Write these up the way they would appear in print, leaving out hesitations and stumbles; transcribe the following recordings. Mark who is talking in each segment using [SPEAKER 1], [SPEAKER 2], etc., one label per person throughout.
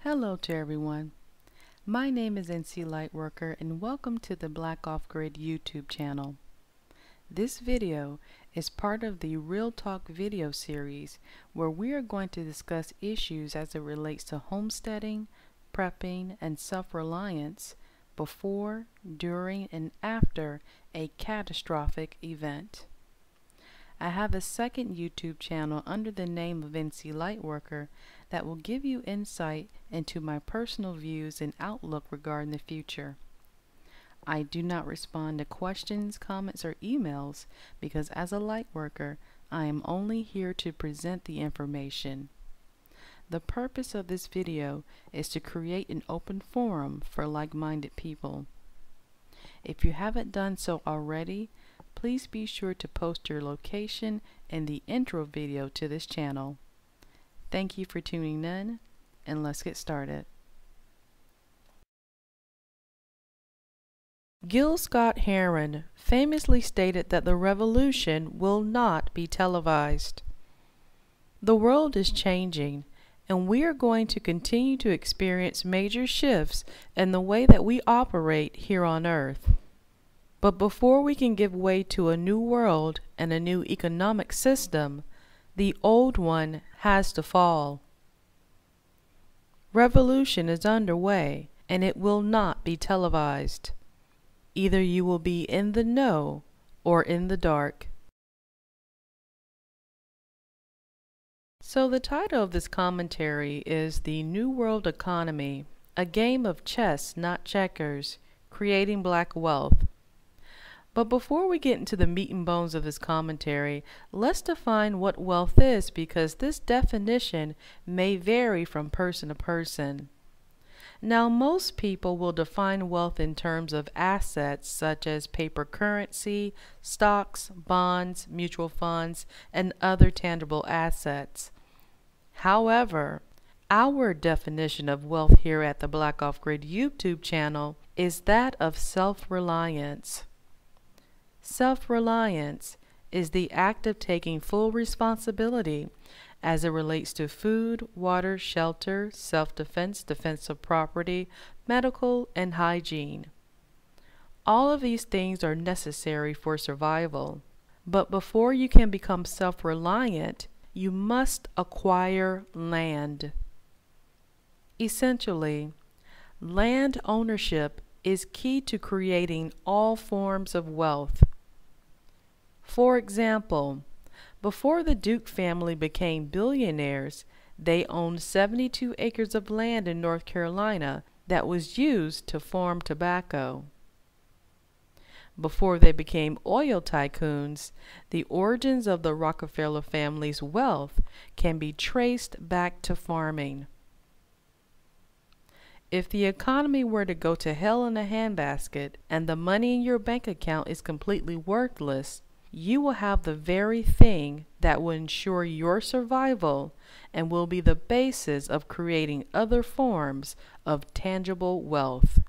[SPEAKER 1] Hello to everyone. My name is NC Lightworker and welcome to the Black Off Grid YouTube channel. This video is part of the Real Talk video series where we are going to discuss issues as it relates to homesteading, prepping, and self-reliance before, during, and after a catastrophic event. I have a second YouTube channel under the name of NC Lightworker that will give you insight into my personal views and outlook regarding the future. I do not respond to questions, comments, or emails because as a lightworker, I am only here to present the information. The purpose of this video is to create an open forum for like-minded people. If you haven't done so already, please be sure to post your location in the intro video to this channel. Thank you for tuning in, and let's get started. Gil Scott-Heron famously stated that the revolution will not be televised. The world is changing, and we are going to continue to experience major shifts in the way that we operate here on Earth. But before we can give way to a new world and a new economic system, the old one has to fall. Revolution is underway, and it will not be televised. Either you will be in the know or in the dark. So the title of this commentary is The New World Economy, a game of chess, not checkers, creating black wealth. But before we get into the meat and bones of this commentary, let's define what wealth is because this definition may vary from person to person. Now, most people will define wealth in terms of assets such as paper currency, stocks, bonds, mutual funds, and other tangible assets. However, our definition of wealth here at the Black Off Grid YouTube channel is that of self-reliance. Self-reliance is the act of taking full responsibility as it relates to food, water, shelter, self-defense, defense of property, medical, and hygiene. All of these things are necessary for survival. But before you can become self-reliant, you must acquire land. Essentially, land ownership is key to creating all forms of wealth. For example, before the Duke family became billionaires, they owned 72 acres of land in North Carolina that was used to farm tobacco. Before they became oil tycoons, the origins of the Rockefeller family's wealth can be traced back to farming. If the economy were to go to hell in a handbasket and the money in your bank account is completely worthless, you will have the very thing that will ensure your survival and will be the basis of creating other forms of tangible wealth.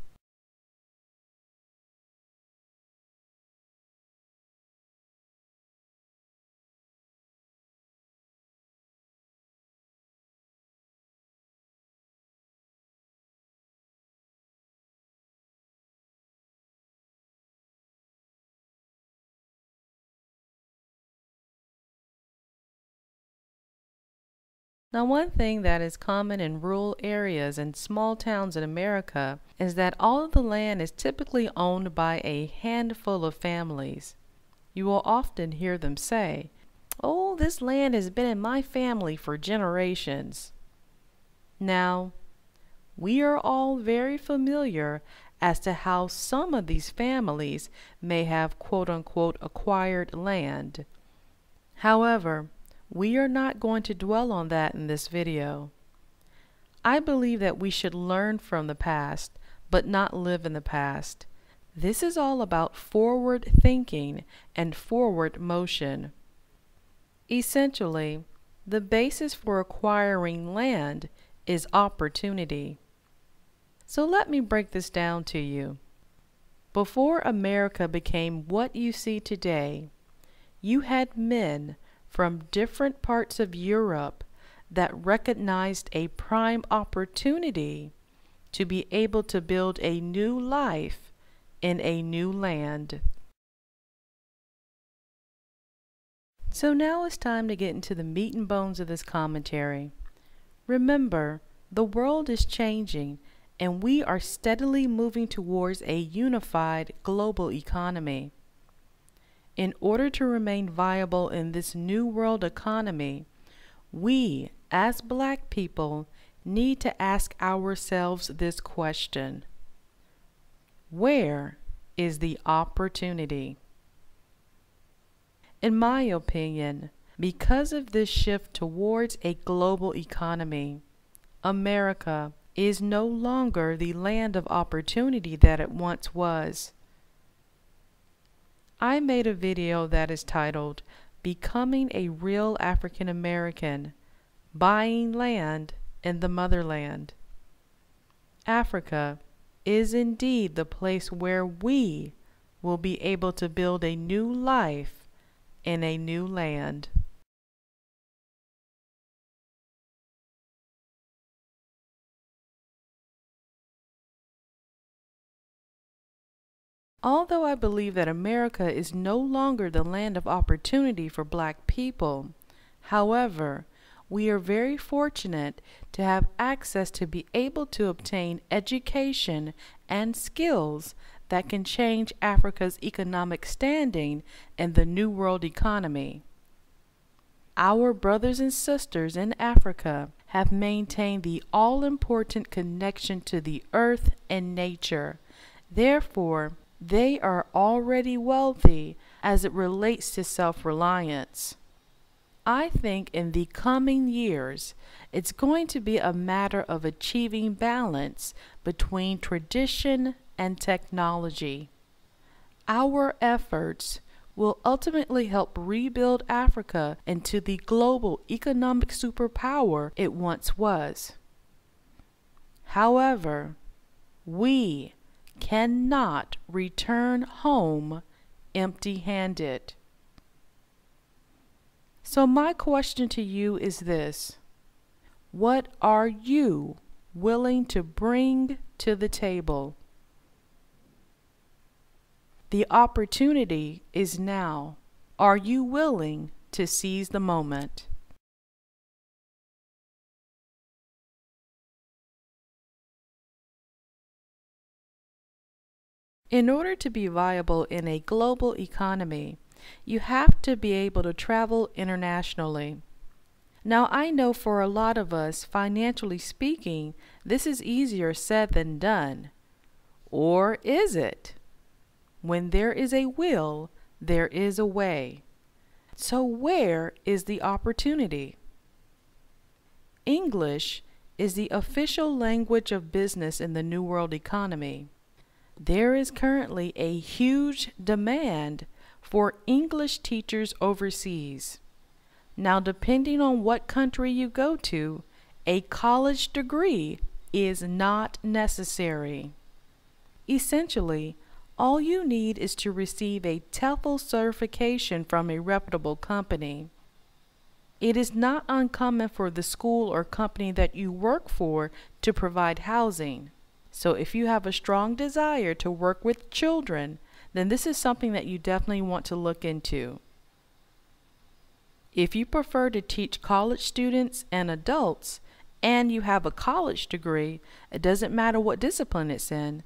[SPEAKER 1] Now, one thing that is common in rural areas and small towns in America is that all of the land is typically owned by a handful of families. You will often hear them say, "Oh, this land has been in my family for generations." Now, we are all very familiar as to how some of these families may have quote-unquote acquired land. However, we are not going to dwell on that in this video. I believe that we should learn from the past, but not live in the past. This is all about forward thinking and forward motion. Essentially, the basis for acquiring land is opportunity. So let me break this down to you. Before America became what you see today, you had men from different parts of Europe that recognized a prime opportunity to be able to build a new life in a new land. So now it's time to get into the meat and bones of this commentary. Remember, the world is changing and we are steadily moving towards a unified global economy. In order to remain viable in this new world economy, we, as Black people, need to ask ourselves this question: where is the opportunity? In my opinion, because of this shift towards a global economy, America is no longer the land of opportunity that it once was. I made a video that is titled Becoming a Real African American, Buying Land in the Motherland. Africa is indeed the place where we will be able to build a new life in a new land. Although I believe that America is no longer the land of opportunity for Black people, however, we are very fortunate to have access to be able to obtain education and skills that can change Africa's economic standing in the New World economy. Our brothers and sisters in Africa have maintained the all-important connection to the earth and nature. Therefore, they are already wealthy as it relates to self-reliance. I think in the coming years, it's going to be a matter of achieving balance between tradition and technology. Our efforts will ultimately help rebuild Africa into the global economic superpower it once was. However, we cannot return home empty-handed. So my question to you is this: what are you willing to bring to the table? The opportunity is now. Are you willing to seize the moment? In order to be viable in a global economy, you have to be able to travel internationally. Now, I know for a lot of us, financially speaking, this is easier said than done. Or is it? When there is a will, there is a way. So where is the opportunity? English is the official language of business in the New World economy. There is currently a huge demand for English teachers overseas. Now, depending on what country you go to, a college degree is not necessary. Essentially, all you need is to receive a TEFL certification from a reputable company. It is not uncommon for the school or company that you work for to provide housing. So if you have a strong desire to work with children, then this is something that you definitely want to look into. If you prefer to teach college students and adults, and you have a college degree, it doesn't matter what discipline it's in,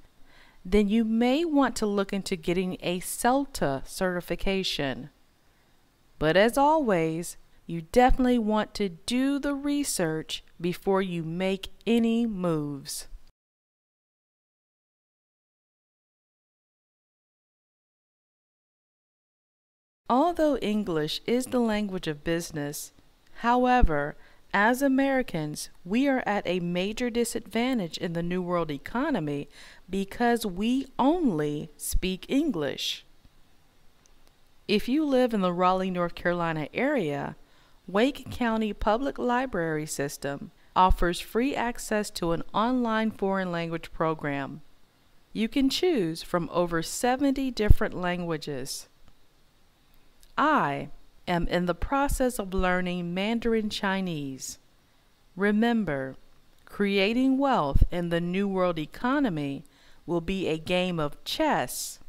[SPEAKER 1] then you may want to look into getting a CELTA certification. But as always, you definitely want to do the research before you make any moves. Although English is the language of business, however, as Americans, we are at a major disadvantage in the New World economy because we only speak English. If you live in the Raleigh, North Carolina area, Wake County Public Library System offers free access to an online foreign language program. You can choose from over 70 different languages. I am in the process of learning Mandarin Chinese. Remember, creating wealth in the New World economy will be a game of chess,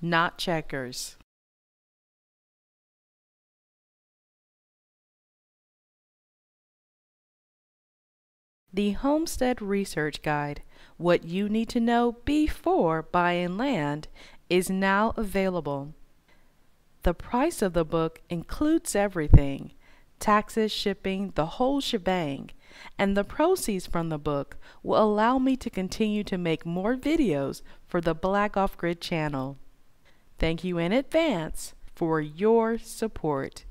[SPEAKER 1] not checkers. The Homestead Research Guide, What You Need to Know Before Buying Land, is now available. The price of the book includes everything: taxes, shipping, the whole shebang, and the proceeds from the book will allow me to continue to make more videos for the Black Off Grid channel. Thank you in advance for your support.